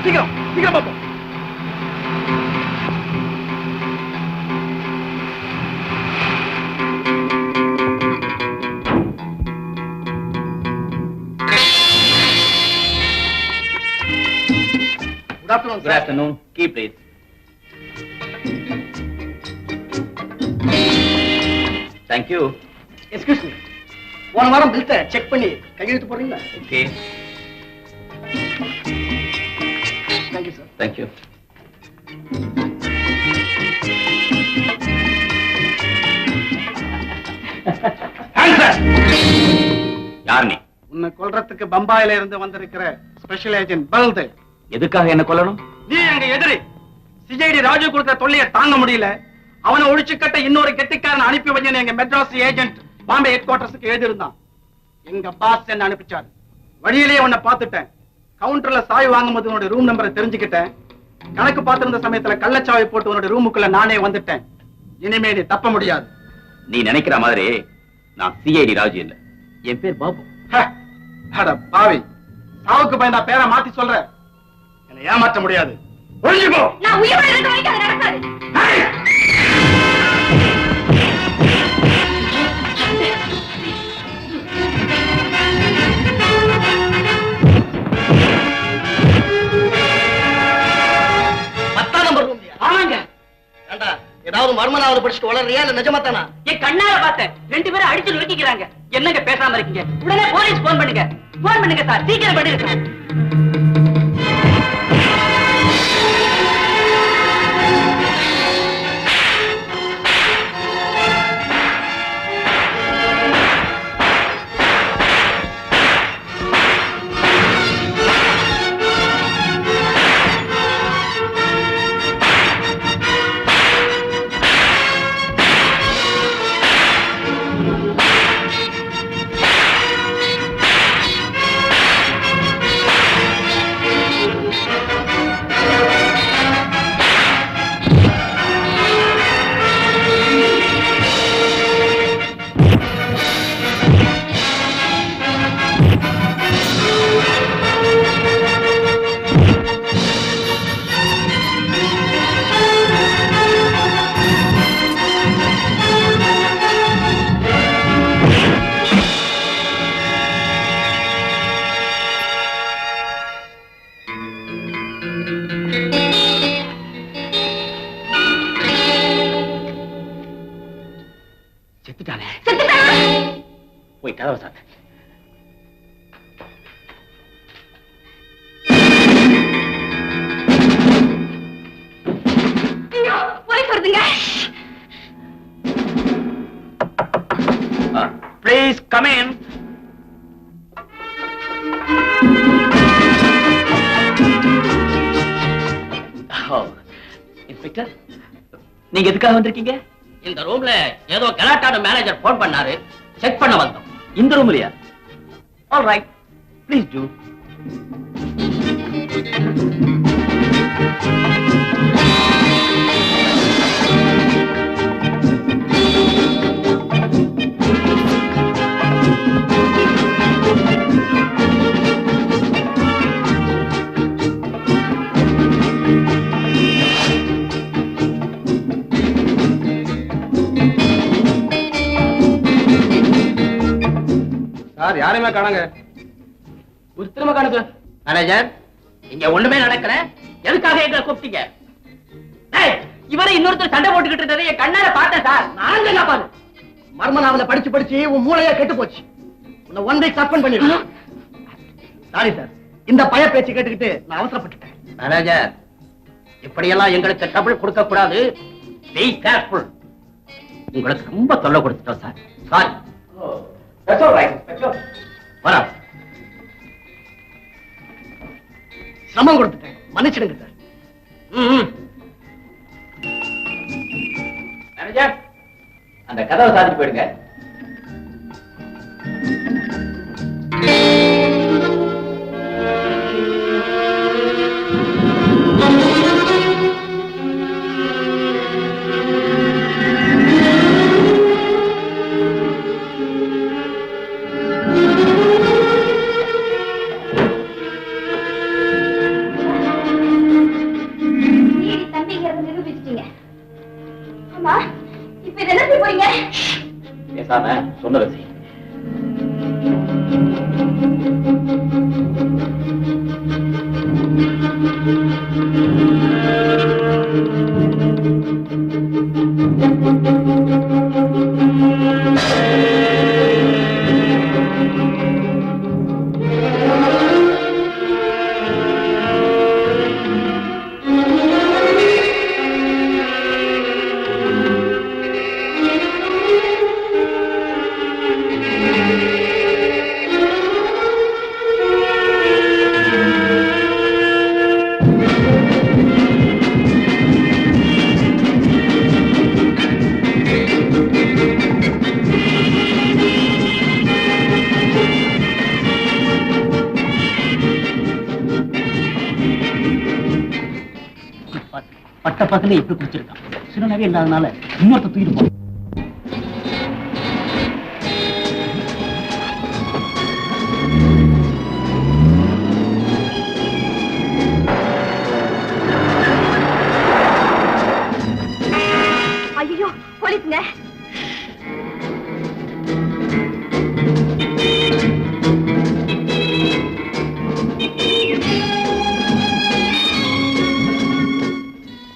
சீக்கிரம் சீக்கிரம் பாப்போம். Good afternoon. Key, please. Thank you. Excuse me. போன வாரம் பில்த்தை செக் பண்ணி கையெழுத்து போடுறீங்களா? Okay. Thank you, sir. Thank you. யார் நீ? உன்னை கொல்றதுக்கு பம்பாயில இருந்து வந்திருக்கிற ஸ்பெஷல் ஏஜென்ட் பல்தேவ். எதுக்காக என்ன கொல்லணும்? நீ எங்க எதிரி. சிஐடி ராஜு கொடுத்த தொல்லையை தாங்க முடியல. அவனை ஒழிச்சு கட்ட இன்னொரு கெட்டிக்காரன் அனுப்பி வச்சேன். எங்க மெட்ராஸ் ஏஜென்ட் பாம்பே ஹெட் குவார்டர்ஸ்க்கு எழுதிருந்தான். எங்க பாஸ் என்ன அனுப்பிச்சாரு. வழியிலேயே உன்னை பார்த்துட்டேன். கவுண்டர்ல சாய் வாங்கும்போது உன்னோட ரூம் நம்பரை தெரிஞ்சுக்கிட்டேன். கணக்கு பார்த்திருந்த சமயத்துல கள்ளச்சாவை போட்டு உன்னோட ரூமுக்குள்ள நானே வந்துட்டேன். இனிமே நீ தப்ப முடியாது. நீ நினைக்கிற மாதிரி நான் சிஐடி ராஜு இல்ல. என் பேர் பாபு. அட பாவி, சாவுக்கு பயந்தா பேரை மாத்தி சொல்ற. என்னை ஏமாற்ற முடியாது. ஒழிஞ்சுக்கோ. நான் உயிரோட இருக்க வரைக்கும் அது நடக்காது. ஏதாவது மர்மனாவது படிச்சுட்டு வளர்றியா இல்ல நிஜமாத்தானா? என் கண்ணால பார்த்தேன். 2 பேரும் அடிச்சு நொறுக்கிக்கிறாங்க. என்னங்க பேசாம இருக்கீங்க? உடனே போலீஸ் போன் பண்ணுங்க. போன் பண்ணுங்க சார், சீக்கிரம் பண்ணிருக்கேன். போய் கதவை சாத்த. போலீஸ் வருதுங்க. Please come in. இன்ஸ்பெக்டர், நீங்க எதுக்காக வந்திருக்கீங்க? இந்த ரூம்ல ஏதோ கலாட்டான மேனேஜர் போன் பண்ணாரு, செக் பண்ண வந்தோம். இந்த ரூம்லயா? All right, please do. Sir, யாரையுமே காணாங்க. ஒரு திரும்ப காணுது. மேனேஜர், இங்க ஒண்ணுமே நடக்கல. எதுக்காக எங்களை கூப்பிட்டீங்க? இவரை இன்னொருத்தர் சண்டை போட்டுக்கிட்டு இருந்ததை என் கண்ணால பார்த்தேன் சார். நான் என்ன பாரு, மர்மனாவல படிச்சு படிச்சு உன் மூளையா கெட்டு போச்சு. உன்னை 1 வீக் சஸ்பெண்ட் பண்ணிருக்கேன். சாரி சார், இந்த பய பேச்சு கேட்டுக்கிட்டு நான் அவசரப்பட்டுட்டேன். மேனேஜர், இப்படியெல்லாம் எங்களுக்கு ட்ரபிள் கொடுக்க கூடாது. Be careful. உங்களுக்கு ரொம்ப தொல்லை கொடுத்துட்டோம் sir. Sorry. That's all right, Inspector. வரா. சிரமம் கொடுத்துட்டேன், மன்னிச்சிடுங்க சார். மேனேஜர், அந்த கதவை சாதிச்சு போயிடுங்க. சொன்னதை செய். பட்ட பக்கத்துல எப்படி குடிச்சிருக்கான். சிறுநவே இல்லாதனால இன்னொருத்த தூக்கிட்டு போ. ஐயோ போலீஸ்ங்க.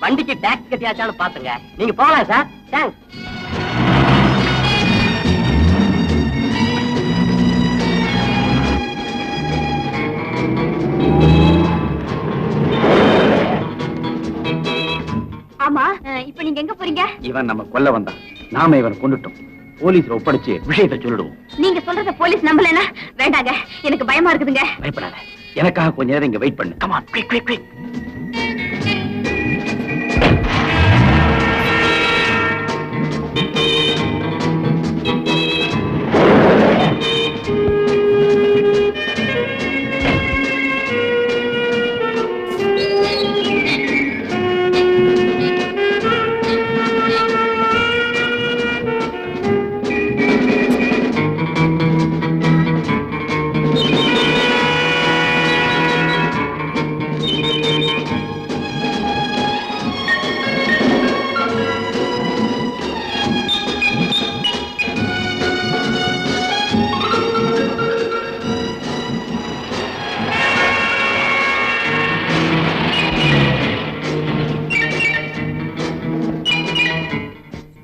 வண்டிக்கு டாக்ஸ் கட்டியாச்சான்னு பாத்துங்க. நீங்க போகலாம் சார். தேங்க்ஸ். ஆமா இப்ப நீங்க எங்க போறீங்க? இவன் நம்ம கொல்ல வந்தான். நாம இவன் கொண்டுட்டோம். போலீஸ்ல ஒப்படைச்சு விஷயத்தை சொல்லிடுவோம். நீங்க சொல்றத போலீஸ் நம்பலனா வேண்டாங்க. எனக்கு பயமா இருக்குதுங்க. பயப்படாத. எனக்காக கொஞ்ச நேரம் இங்க வெயிட் பண்ணு. Come on, quick quick quick.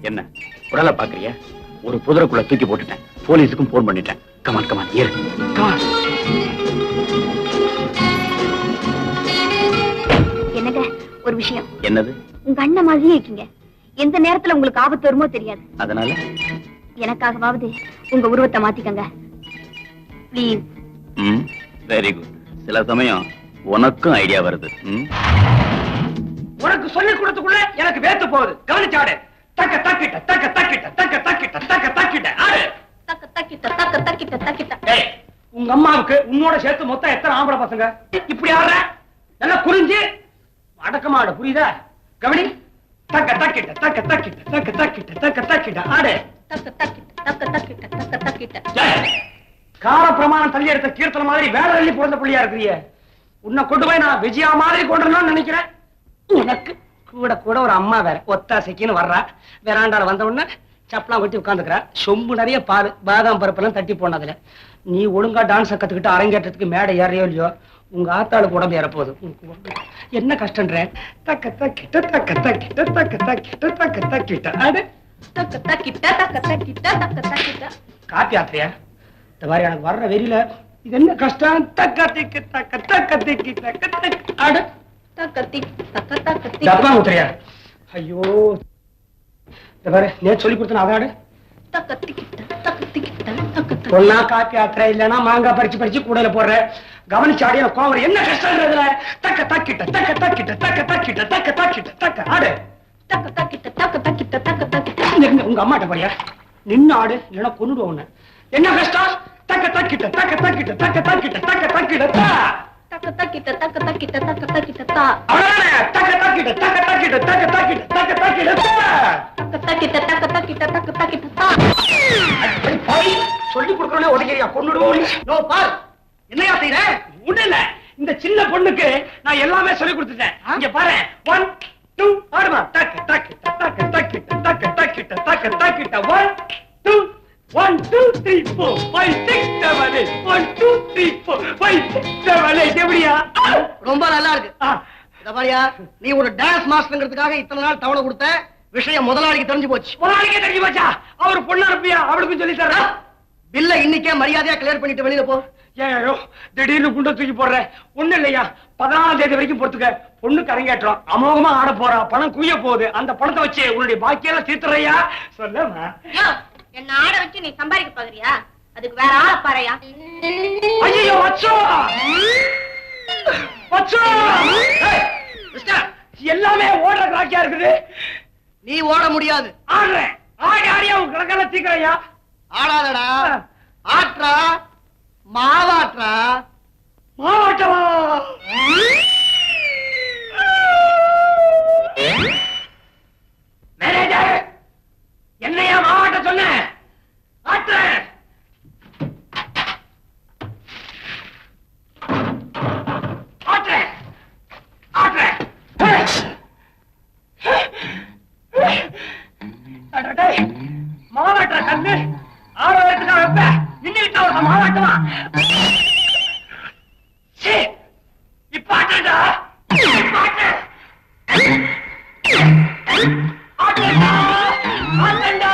என்ன உடலை பாக்குறியா? ஒரு புதருக்குள்ள தூக்கி போட்டுட்டேன். போலீஸுக்கும் போன் பண்ணிட்டேன். கமான் கமான் ஏறு. கமான். என்னங்க ஒரு விஷயம். என்னது? உங்க அண்ணன் மாதிரியே இருக்கீங்க. எந்த நேரத்துல உங்களுக்கு ஆபத்து வருமோ தெரியாது. அதனால எனக்காகவாவது உங்க உருவத்தை மாத்திக்கங்க ப்ளீஸ். Very good. சில சமயம் உனக்கும் ஐடியா வருது. உனக்கு சொல்லி கொடுத்துக்குள்ள எனக்கு வேத்து போகுது. கவனிச்சாடு. தக்க தக்கிட்ட தக்க தக்கிட்ட தக்க தக்கிட்ட தக்க தக்கிட்ட ஆடு. தக்க தக்கிட்ட தக்க தக்கிட்ட தக்கிட்ட. டேய், உங்க அம்மாவுக்கு உன்னோட சேர்த்து மொத்தம் எத்தனை ஆம்பளை பசங்க? இப்படி ஆடுற? நல்லா புரிஞ்சு அடக்கமாடு. புரியுதா? கவனி. தக்க தக்கிட்ட தக்க தக்கிட்ட தக்க தக்கிட்ட தக்க தக்கிட்ட ஆடு. தக்க தக்கிட்ட தக்க தக்கிட்ட தக்க தக்கிட்ட. கால பிரமாணம் தள்ளி எடுத்த கீர்த்தன மாதிரி வேலை அள்ளி பிறந்த பிள்ளையா இருக்கிறிய. உன்னை கொண்டு போய் நான் விஜயா மாதிரி கொண்டுறணும்னு நினைக்கிறேன். உனக்கு கூட கூட ஒரு அம்மா வேற ஒத்தாசைக்குன்னு வர்றா. வேறாண்டால வந்த உடனே சப்பலாம் கொட்டி உட்காந்துக்கிறா. சொம்பு நிறைய பால் பாதாம் பருப்பெல்லாம் தட்டி போனதுல. நீ ஒழுங்கா டான்ஸ் கத்துக்கிட்டு அரங்கேற்றத்துக்கு மேடை ஏறையோ இல்லையோ உங்க ஆத்தாளுக்கு உடம்பு ஏறப்போகுது. என்ன கஷ்டன்ற? தக்க தக்கிட்ட தக்க தக்கிட்ட தக்க தக்கிட்ட தக்க தக்கிட்ட ஆடு. தக்க தக்கிட்ட தக்க தக்கிட்ட தக்க தக்கிட்ட. காப்பி ஆத்திரியா? இந்த மாதிரி எனக்கு வர்ற வெறியில இது என்ன கஷ்டம்? தக்க திக்கு தக்க தக்க திக்கி தக்க தக்க ஆடு. தக்க திக் தக்க தக்க திக். டப்பா ஊத்துறியா? ஐயோ இந்த பாரு நேத்து சொல்லி கொடுத்தன அதாடு. தக்க திக்கிட்ட தக்க திக்கிட்ட தக்க தக்க. ஒன்னா காப்பி ஆத்திரா இல்லனா மாங்காய் பறிச்சு பறிச்சு கூடையில போடுற. கவனிச்சாடிய கோவம் என்ன கஷ்டம்ன்றதுல? தக்க தக்கிட்ட தக்க தக்கிட்ட தக்க தக்கிட்ட தக்க தக்கிட்ட தக்க ஆடு. தக்க தக்கிட்ட தக்க தக்கிட்ட தக்க தக்கிட்ட. உங்க அம்மாட்ட போறியா? நின்னு ஆடு இல்லனா கொன்னுடுவோம் உன்னை. என்ன கஷ்டம்? தக்க தக்கிட்ட தக்க தக்கிட்ட தக்க தக்கிட்ட தக்க தக்கிட்ட தக்க தக்கிட்ட தக்க தக்கிட்ட தக்க தக்கிட்ட தா. அவ்வளவுதானே? தக்க தக்கிட்ட தக்க தக்கிட்ட தக்க தக்கிட்ட தக்க தக்கிட்ட தக்க தக்கிட்ட தக்க தக்கிட்ட தக்க தக்கிட்ட தா. சொல்லி கொடுக்கறே உடைக்கிறியா? கொன்னுடுவோம். நோ பார் என்னையா செய்யற? ஒண்ணு இல்ல. இந்த சின்ன பொண்ணுக்கு நான் எல்லாமே சொல்லி கொடுத்துட்டேன். இங்க பாரு. 1 2 ஆடுமா. தக்க தக்கிட்ட தக்க தக்கிட்ட தக்க தக்கிட்ட தக்க தக்கிட்ட 1 2 1 2 3 4 5 6 7 8 1 2 3 4 5 6 7 8 எப்படியா? ரொம்ப நல்லா இருக்கு. இத பாரியா, நீ ஒரு டான்ஸ் மாஸ்டர்ங்கிறதுக்காக இத்தனை நாள் தவணை கொடுத்த விஷயம் முதலாளிக்கு தெரிஞ்சு போச்சு. முதலாளிக்கே தெரிஞ்சு போச்சா? அவர் பொண்ணு அனுப்பியா? அவளுக்கும் சொல்லி தர. பில்ல இன்னைக்கே மரியாதையா கிளியர் பண்ணிட்டு வெளியில போ. ஏயோ திடீர்னு குண்ட தூக்கி போடுறேன். ஒண்ணு இல்லையா, 14ஆம் தேதி வரைக்கும் பொறுத்துக்க. பொண்ணுக்கு அரங்கேற்றம் அமோகமா ஆட போறா. பணம் குய்ய போகுது. அந்த பணத்தை வச்சு உன்னுடைய பாக்கியெல்லாம் தீர்த்துறையா? சொல்லமா என்ன ஆட வச்சு நீ சம்பாதிக்க பாக்குறியா? அதுக்கு வேற ஆள பாறையா? ஐயோ வச்சோ வச்சோ, எல்லாமே ஓடுற காக்கியா இருக்குது. நீ ஓட முடியாது. ஆடுறேன். ஆடி ஆடியா உன் கணக்கெல்லாம் தீக்கிறையா? ஆடாதடா, ஆட்ரா, மாவாட்ரா. மாவாட்டவா? மேனேஜர், என்னையா மாவாட்ட சொன்ன? ஆட்டுறேன். ஆட்டுறேன். ஆட்டுறேன். மாவாட்டுற கண்ணு ஆரோக்கியத்துக்கா வைப்ப. இன்னிட்டு ஒரு மாவாட்டுவா. இப்ப ஆட்டா. இப்ப ஆட்டு. ஆட்டா. ஆட்டா.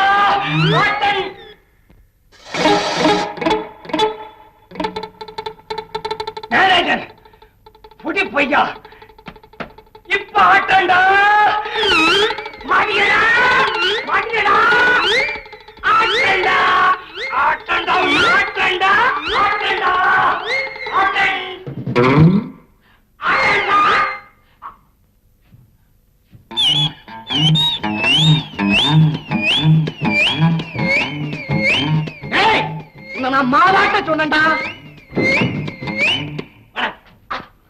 ஆட்டன். மேனேஜர் புடி பையா. இப்ப ஆட்டண்டா. மாட்டியடா. மாட்டியடா. ஆட்டண்டா. ஆட்டண்டா. ஆட்டண்டா. ஆட்டண்டா. ஆட்டன். ஆட்டண்டா. ஏய், உன்னை நான் மாவாட்ட சொன்னேன்டா.